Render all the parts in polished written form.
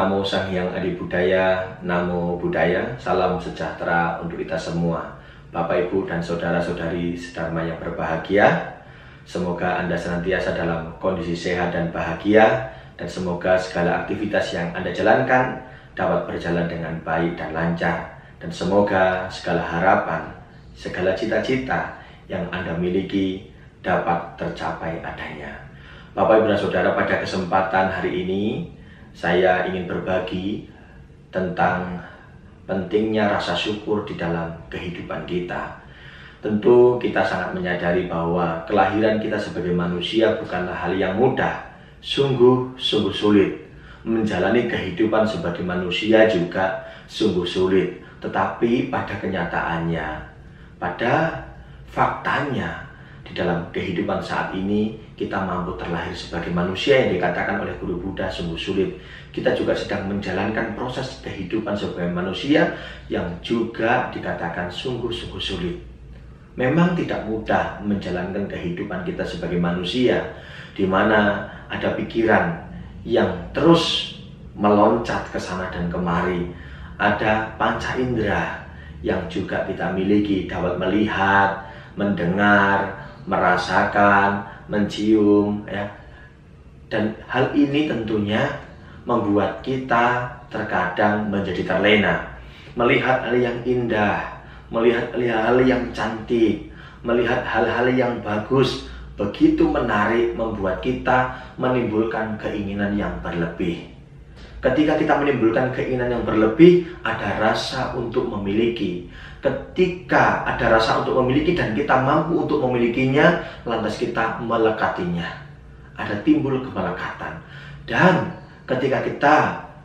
Namo Sang Hyang Adi Budaya, Namo Buddhaya, salam sejahtera untuk kita semua. Bapak, Ibu, dan saudara-saudari sedharma yang berbahagia, semoga Anda senantiasa dalam kondisi sehat dan bahagia, dan semoga segala aktivitas yang Anda jalankan dapat berjalan dengan baik dan lancar, dan semoga segala harapan, segala cita-cita yang Anda miliki dapat tercapai adanya. Bapak, Ibu, dan Saudara, pada kesempatan hari ini saya ingin berbagi tentang pentingnya rasa syukur di dalam kehidupan kita. Tentu kita sangat menyadari bahwa kelahiran kita sebagai manusia bukanlah hal yang mudah, sungguh sulit. Menjalani kehidupan sebagai manusia juga sungguh sulit. Tetapi pada kenyataannya, pada faktanya, di dalam kehidupan saat ini kita mampu terlahir sebagai manusia yang dikatakan oleh Guru Buddha sungguh sulit. Kita juga sedang menjalankan proses kehidupan sebagai manusia yang juga dikatakan sungguh sulit. Memang tidak mudah menjalankan kehidupan kita sebagai manusia, di mana ada pikiran yang terus meloncat ke sana dan kemari. Ada panca indera yang juga kita miliki, dapat melihat, mendengar, merasakan, mencium, ya. Dan hal ini tentunya membuat kita terkadang menjadi terlena, melihat hal yang indah, melihat hal yang cantik, melihat hal-hal yang bagus, begitu menarik, membuat kita menimbulkan keinginan yang berlebih. Ketika kita menimbulkan keinginan yang berlebih, ada rasa untuk memiliki. Ketika ada rasa untuk memiliki dan kita mampu untuk memilikinya, lantas kita melekatinya. Ada timbul kemelekatan. Dan ketika kita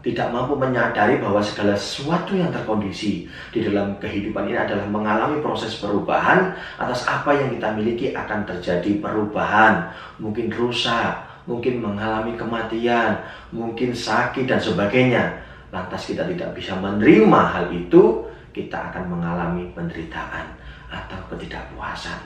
tidak mampu menyadari bahwa segala sesuatu yang terkondisi di dalam kehidupan ini adalah mengalami proses perubahan, atas apa yang kita miliki akan terjadi perubahan. Mungkin rusak, mungkin mengalami kematian, mungkin sakit dan sebagainya. Lantas kita tidak bisa menerima hal itu, kita akan mengalami penderitaan atau ketidakpuasan.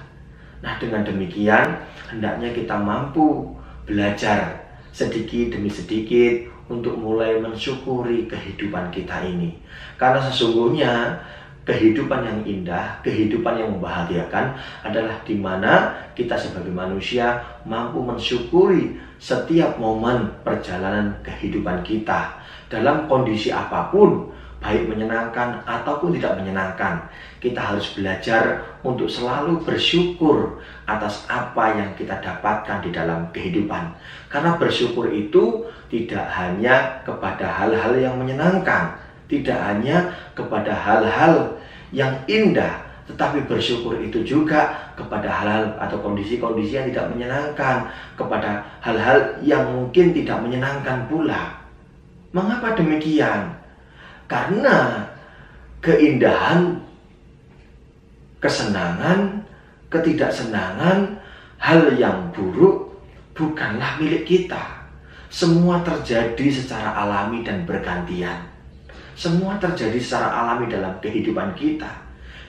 Nah, dengan demikian hendaknya kita mampu belajar sedikit demi sedikit untuk mulai mensyukuri kehidupan kita ini. Karena sesungguhnya kehidupan yang indah, kehidupan yang membahagiakan adalah di mana kita sebagai manusia mampu mensyukuri setiap momen perjalanan kehidupan kita dalam kondisi apapun, baik menyenangkan ataupun tidak menyenangkan. Kita harus belajar untuk selalu bersyukur atas apa yang kita dapatkan di dalam kehidupan. Karena bersyukur itu tidak hanya kepada hal-hal yang menyenangkan, tidak hanya kepada hal-hal yang indah, tetapi bersyukur itu juga kepada hal-hal atau kondisi-kondisi yang tidak menyenangkan, kepada hal-hal yang mungkin tidak menyenangkan pula. Mengapa demikian? Karena keindahan, kesenangan, ketidaksenangan, hal yang buruk bukanlah milik kita. Semua terjadi secara alami dan bergantian. Semua terjadi secara alami dalam kehidupan kita.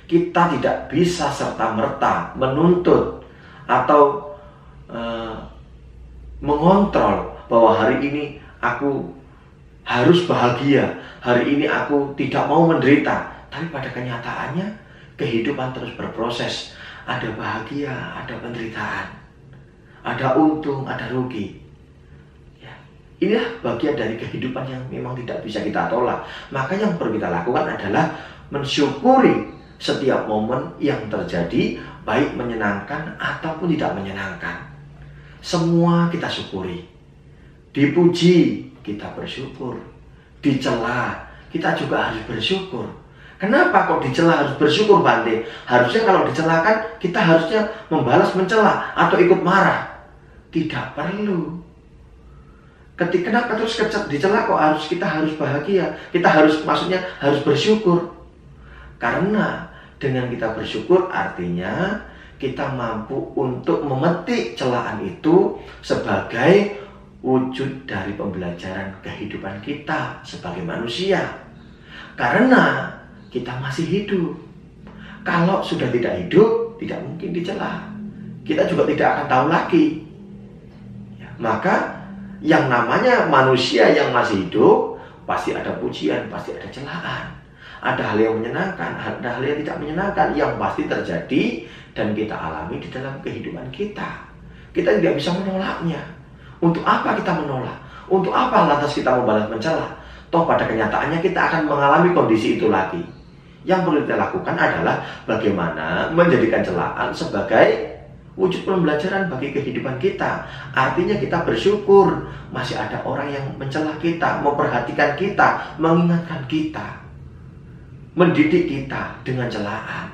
Kita tidak bisa serta-merta menuntut atau mengontrol bahwa hari ini aku harus bahagia, hari ini aku tidak mau menderita. Tapi pada kenyataannya kehidupan terus berproses. Ada bahagia, ada penderitaan, ada untung, ada rugi. Ya. Inilah bagian dari kehidupan yang memang tidak bisa kita tolak. Maka yang perlu kita lakukan adalah mensyukuri setiap momen yang terjadi, baik menyenangkan ataupun tidak menyenangkan. Semua kita syukuri. Dipuji, kita bersyukur. Dicela, kita juga harus bersyukur. Kenapa kok dicela harus bersyukur, Bante? Harusnya kalau dicela kan kita harusnya membalas mencela atau ikut marah. Tidak perlu. Kenapa terus dicela kok kita harus bahagia? Kita harus, maksudnya harus bersyukur. Karena dengan kita bersyukur artinya kita mampu untuk memetik celaan itu sebagai wujud dari pembelajaran kehidupan kita sebagai manusia. Karena kita masih hidup. Kalau sudah tidak hidup, tidak mungkin dicela. Kita juga tidak akan tahu lagi. Ya, maka yang namanya manusia yang masih hidup pasti ada pujian, pasti ada celaan. Ada hal yang menyenangkan, ada hal yang tidak menyenangkan yang pasti terjadi dan kita alami di dalam kehidupan kita. Kita tidak bisa menolaknya. Untuk apa kita menolak? Untuk apa lantas kita membalas mencela? Toh pada kenyataannya kita akan mengalami kondisi itu lagi. Yang perlu kita lakukan adalah bagaimana menjadikan celaan sebagai wujud pembelajaran bagi kehidupan kita. Artinya kita bersyukur masih ada orang yang mencela kita, memperhatikan kita, mengingatkan kita, mendidik kita dengan celaan.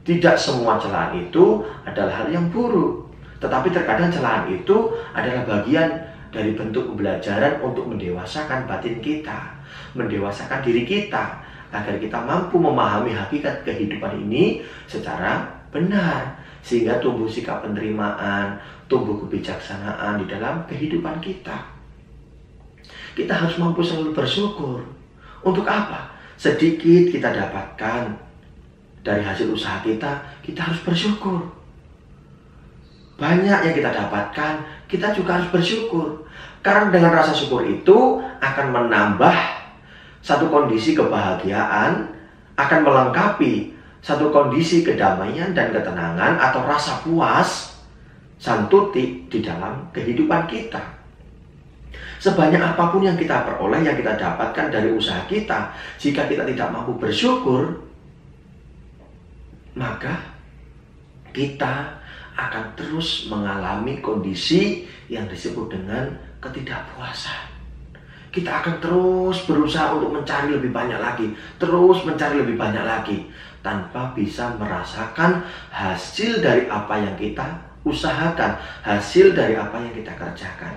Tidak semua celaan itu adalah hal yang buruk, tetapi terkadang celaan itu adalah bagian dari bentuk pembelajaran untuk mendewasakan batin kita, mendewasakan diri kita, agar kita mampu memahami hakikat kehidupan ini secara benar, sehingga tumbuh sikap penerimaan, tumbuh kebijaksanaan di dalam kehidupan kita. Kita harus mampu selalu bersyukur. Untuk apa? Sedikit kita dapatkan dari hasil usaha kita, kita harus bersyukur. Banyak yang kita dapatkan, kita juga harus bersyukur. Karena dengan rasa syukur itu akan menambah satu kondisi kebahagiaan, akan melengkapi satu kondisi kedamaian dan ketenangan atau rasa puas, santuti di dalam kehidupan kita. Sebanyak apapun yang kita peroleh, yang kita dapatkan dari usaha kita, jika kita tidak mampu bersyukur, maka kita akan terus mengalami kondisi yang disebut dengan ketidakpuasan. Kita akan terus berusaha untuk mencari lebih banyak lagi, terus mencari lebih banyak lagi, tanpa bisa merasakan hasil dari apa yang kita usahakan, hasil dari apa yang kita kerjakan.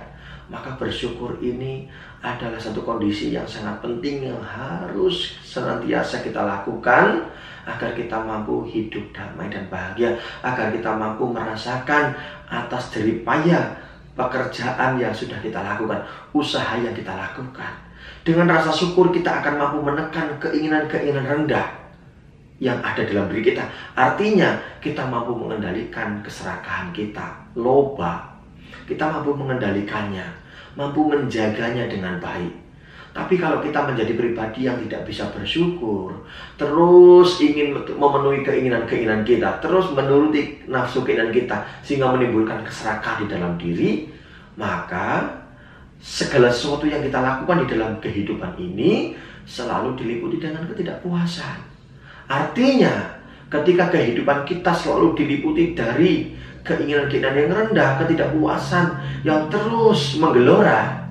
Maka bersyukur ini adalah satu kondisi yang sangat penting yang harus senantiasa kita lakukan agar kita mampu hidup damai dan bahagia, agar kita mampu merasakan atas jerih payah pekerjaan yang sudah kita lakukan, usaha yang kita lakukan. Dengan rasa syukur kita akan mampu menekan keinginan-keinginan rendah yang ada dalam diri kita. Artinya kita mampu mengendalikan keserakahan kita, loba. Kita mampu mengendalikannya, mampu menjaganya dengan baik. Tapi kalau kita menjadi pribadi yang tidak bisa bersyukur, terus ingin memenuhi keinginan-keinginan kita, terus menuruti nafsu keinginan kita, sehingga menimbulkan keserakahan di dalam diri, maka segala sesuatu yang kita lakukan di dalam kehidupan ini selalu diliputi dengan ketidakpuasan. Artinya, ketika kehidupan kita selalu diliputi dari keinginan-keinginan yang rendah, ketidakpuasan yang terus menggelora,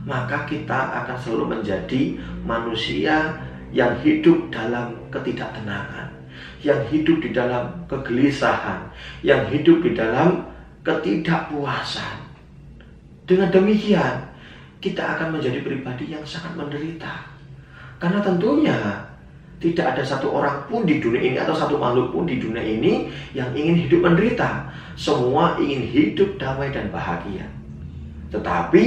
maka kita akan selalu menjadi manusia yang hidup dalam ketidaktenangan, yang hidup di dalam kegelisahan, yang hidup di dalam ketidakpuasan. Dengan demikian, kita akan menjadi pribadi yang sangat menderita. Karena tentunya tidak ada satu orang pun di dunia ini atau satu makhluk pun di dunia ini yang ingin hidup menderita. Semua ingin hidup damai dan bahagia. Tetapi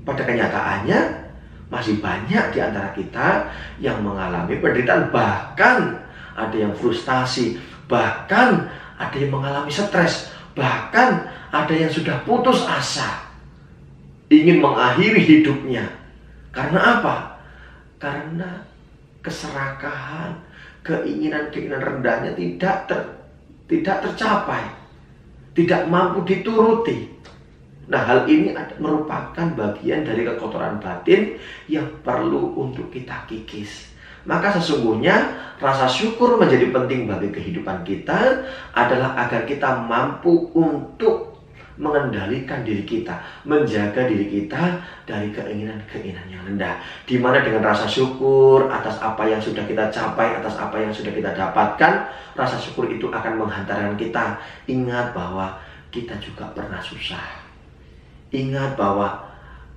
pada kenyataannya masih banyak di antara kita yang mengalami penderitaan, bahkan ada yang frustasi, bahkan ada yang mengalami stres, bahkan ada yang sudah putus asa, ingin mengakhiri hidupnya. Karena apa? Karena keserakahan, keinginan-keinginan rendahnya tidak tercapai, tidak mampu dituruti. Nah, hal ini merupakan bagian dari kekotoran batin yang perlu untuk kita kikis. Maka sesungguhnya rasa syukur menjadi penting bagi kehidupan kita adalah agar kita mampu untuk mengendalikan diri kita, menjaga diri kita dari keinginan-keinginan yang rendah. Di mana dengan rasa syukur atas apa yang sudah kita capai, atas apa yang sudah kita dapatkan, rasa syukur itu akan menghantarkan kita ingat bahwa kita juga pernah susah. Ingat bahwa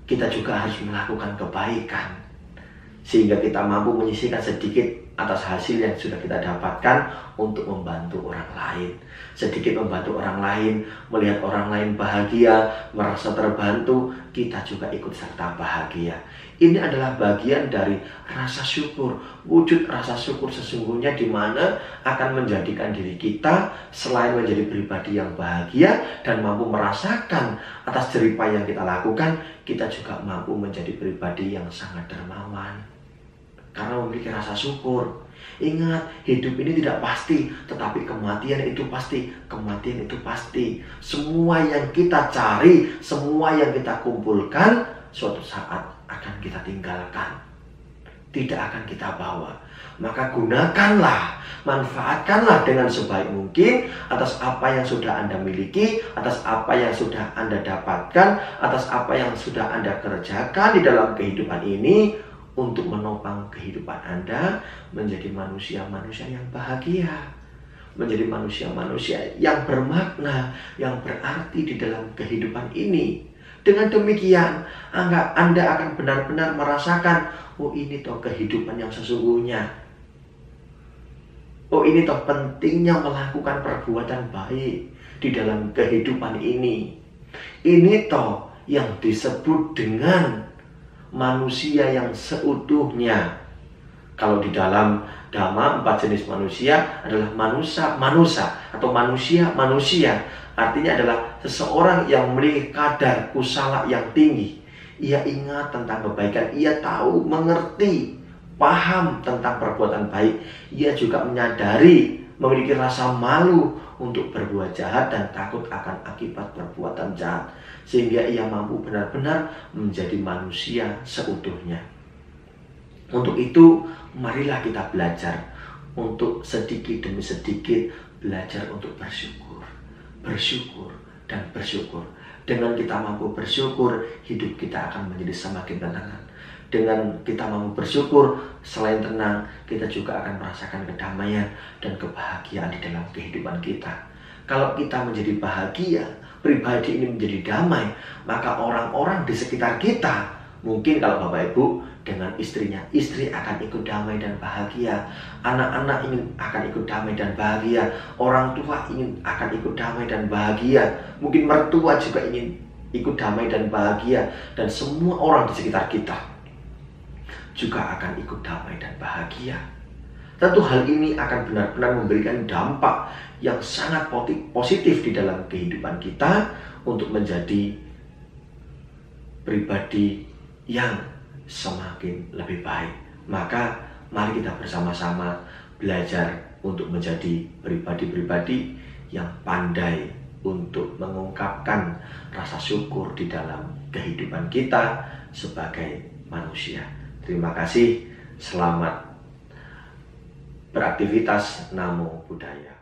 kita juga harus melakukan kebaikan, sehingga kita mampu menyisihkan sedikit atas hasil yang sudah kita dapatkan untuk membantu orang lain. Sedikit membantu orang lain, melihat orang lain bahagia, merasa terbantu, kita juga ikut serta bahagia. Ini adalah bagian dari rasa syukur. Wujud rasa syukur sesungguhnya di mana akan menjadikan diri kita selain menjadi pribadi yang bahagia dan mampu merasakan atas jeripaya yang kita lakukan, kita juga mampu menjadi pribadi yang sangat dermawan. Karena memiliki rasa syukur. Ingat, hidup ini tidak pasti, tetapi kematian itu pasti. Kematian itu pasti. Semua yang kita cari, semua yang kita kumpulkan, suatu saat akan kita tinggalkan. Tidak akan kita bawa. Maka gunakanlah, manfaatkanlah dengan sebaik mungkin atas apa yang sudah Anda miliki, atas apa yang sudah Anda dapatkan, atas apa yang sudah Anda kerjakan di dalam kehidupan ini, untuk menopang kehidupan Anda menjadi manusia-manusia yang bahagia, menjadi manusia-manusia yang bermakna, yang berarti di dalam kehidupan ini. Dengan demikian, Anda akan benar-benar merasakan, oh ini toh kehidupan yang sesungguhnya. Oh ini toh pentingnya melakukan perbuatan baik di dalam kehidupan ini. Ini toh yang disebut dengan manusia yang seutuhnya. Kalau di dalam Dhamma, 4 jenis manusia adalah manusia atau manusia. Artinya adalah seseorang yang memiliki kadar kusala yang tinggi. Ia ingat tentang kebaikan, ia tahu, mengerti, paham tentang perbuatan baik. Ia juga menyadari, memiliki rasa malu untuk berbuat jahat dan takut akan akibat perbuatan jahat. Sehingga ia mampu benar-benar menjadi manusia seutuhnya. Untuk itu, marilah kita belajar untuk sedikit demi sedikit belajar untuk bersyukur. Bersyukur dan bersyukur. Dengan kita mampu bersyukur, hidup kita akan menjadi semakin tenang. Dengan kita mampu bersyukur, selain tenang, kita juga akan merasakan kedamaian dan kebahagiaan di dalam kehidupan kita. Kalau kita menjadi bahagia, pribadi ini menjadi damai, maka orang-orang di sekitar kita, mungkin kalau Bapak Ibu dengan istrinya, istri akan ikut damai dan bahagia. Anak-anak akan ikut damai dan bahagia. Orang tua akan ikut damai dan bahagia. Mungkin mertua juga ingin ikut damai dan bahagia. Dan semua orang di sekitar kita juga akan ikut damai dan bahagia. Tentu hal ini akan benar-benar memberikan dampak yang sangat positif di dalam kehidupan kita untuk menjadi pribadi yang semakin lebih baik. Maka mari kita bersama-sama belajar untuk menjadi pribadi-pribadi yang pandai untuk mengungkapkan rasa syukur di dalam kehidupan kita sebagai manusia. Terima kasih, selamat beraktivitas. Namo Buddhaya.